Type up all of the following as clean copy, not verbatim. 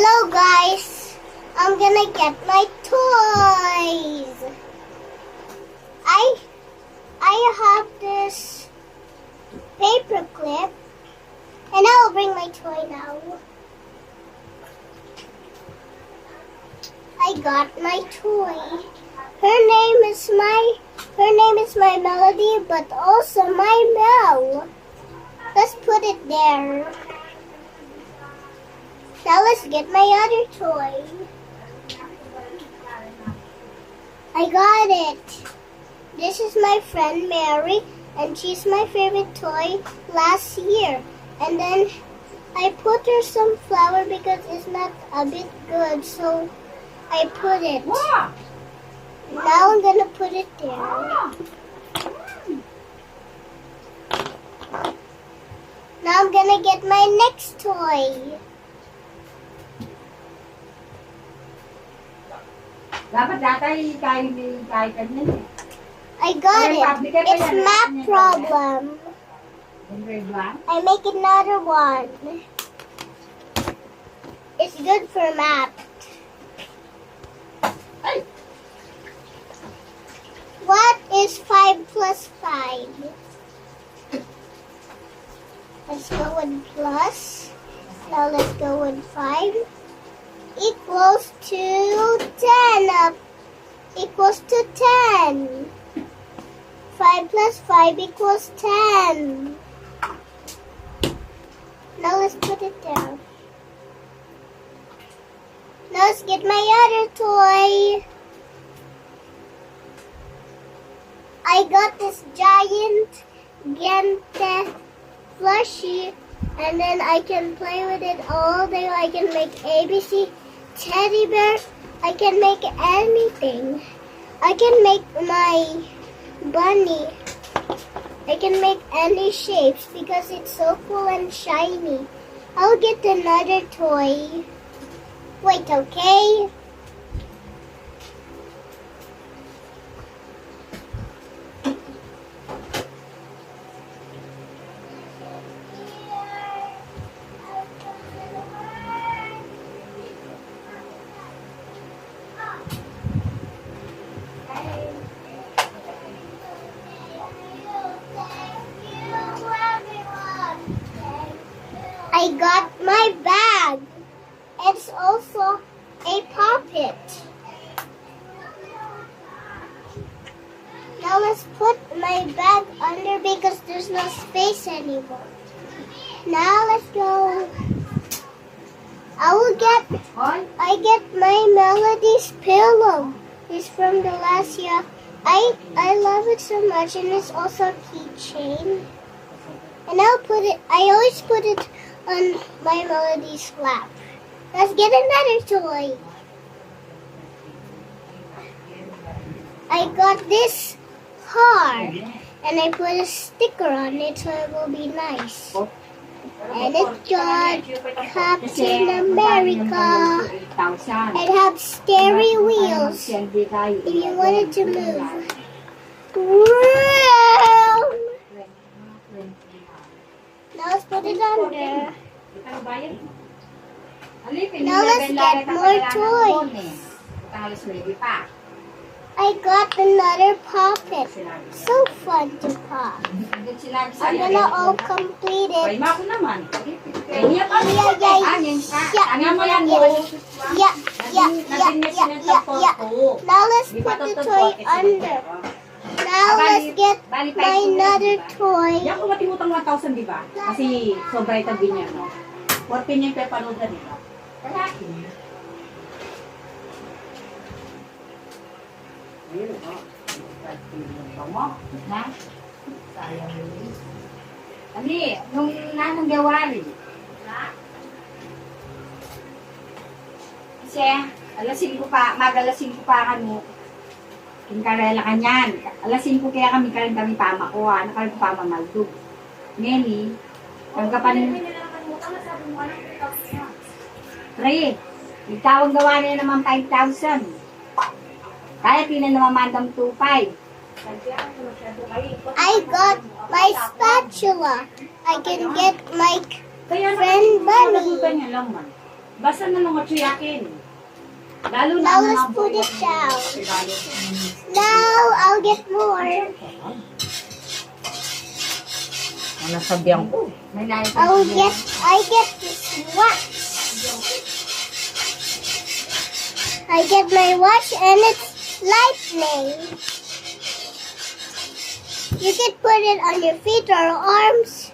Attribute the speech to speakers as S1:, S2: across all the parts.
S1: Hello guys, I'm gonna get my toys. I have this paper clip and I'll bring my toy now. I got my toy. Her name is my Melody, but also my Mel. Let's put it there. Now let's get my other toy. I got it. This is my friend Mary, and she's my favorite toy last year. And then I put her some flour because it's not a bit good, so I put it. Now I'm gonna put it there. Now I'm gonna get my next toy. I got it. It's math problem. I make another one. It's good for math. What is 5 plus 5? Let's go with plus. Now let's go with 5. Equals to 10. Equals to 10. 5 plus 5 equals 10. Now let's put it down. Now let's get my other toy. I got this giant Gente plushie, and then I can play with it all day. I can make ABC teddy bear. I can make anything. I can make my bunny. I can make any shapes because it's so cool and shiny. I'll get another toy. Wait, okay? I got my bag. It's also a puppet. Now let's put my bag under because there's no space anymore. Now let's go. I get my Melody's pillow. It's from the last year. I love it so much, and it's also a keychain. And I always put it on my Melody's lap. Let's get another toy. I got this car, and I put a sticker on it so it will be nice. And it got Captain America. It has scary wheels if you want it to move. Now let's put it under. Now let's get more toys. I got another puppet. So fun to pop. I'm gonna all complete it. Yeah. Now let's put the toy under. Now let's get my another toy.
S2: Yan kung matimutang 1,000, di ba? Kasi sobra itabi niya, no? 14 yung pepanood na, di ba? Kalaki. Ayun, o. Mo, na? Sayang yun. Ani, nung nanong gawari. Kasi, alasin ko pa, mag-alasin ko pa kan mo. Kinkarela ka niyan. Alasin ko kaya kami pama ko, nakarin ko pama maldug. Neni, tanggapan Pre, itawang gawa niya naman 5,000. Kaya pinanamamandang 2,500.
S1: I got my spatula. I can get my friend Bunny.
S2: Basta na mga tsuyakin. Lalo na
S1: Now
S2: ang
S1: let's
S2: mga
S1: put it
S2: buhok
S1: down.
S2: ng regalo.
S1: Now I'll get more.
S3: Ang nasabihan ko.
S2: May layo pa
S1: I get this watch. I get my watch and it's lightning. You can put it on your feet or arms.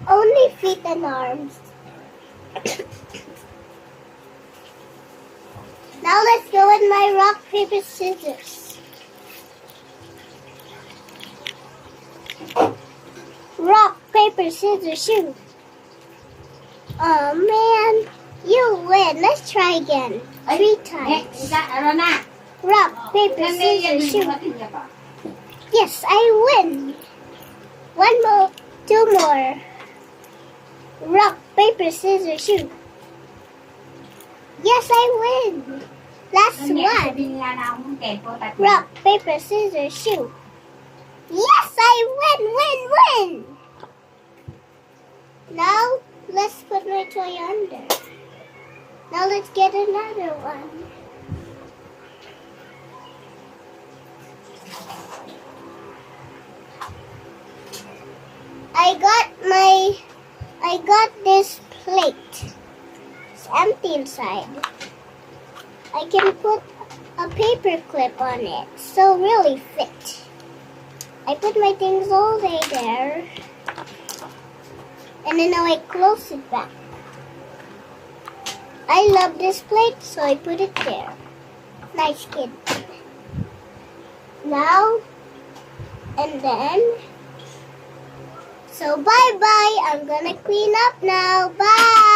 S1: Only feet and arms. Now let's go with my rock, paper, scissors. Rock, paper, scissors, shoot. Oh man, you win. Let's try again. 3 times.
S2: Ano na?
S1: Rock, paper, scissors, shoot.
S2: Natin niya pa.
S1: Yes, I win. 1 more, 2 more. Rock, paper, scissors, shoot. Yes, I win. Last one.
S2: Sabihin nga na akong tempo.
S1: Rock, paper, scissors, shoot. Yes, I win. Now, let's put my toy under. Now let's get another one. I got this plate. It's empty inside. I can put a paper clip on it, so really fit. I put my things all day there, and then I close it back. I love this plate, so I put it there. Nice kid. Now, and then, so bye-bye. I'm gonna clean up now. Bye.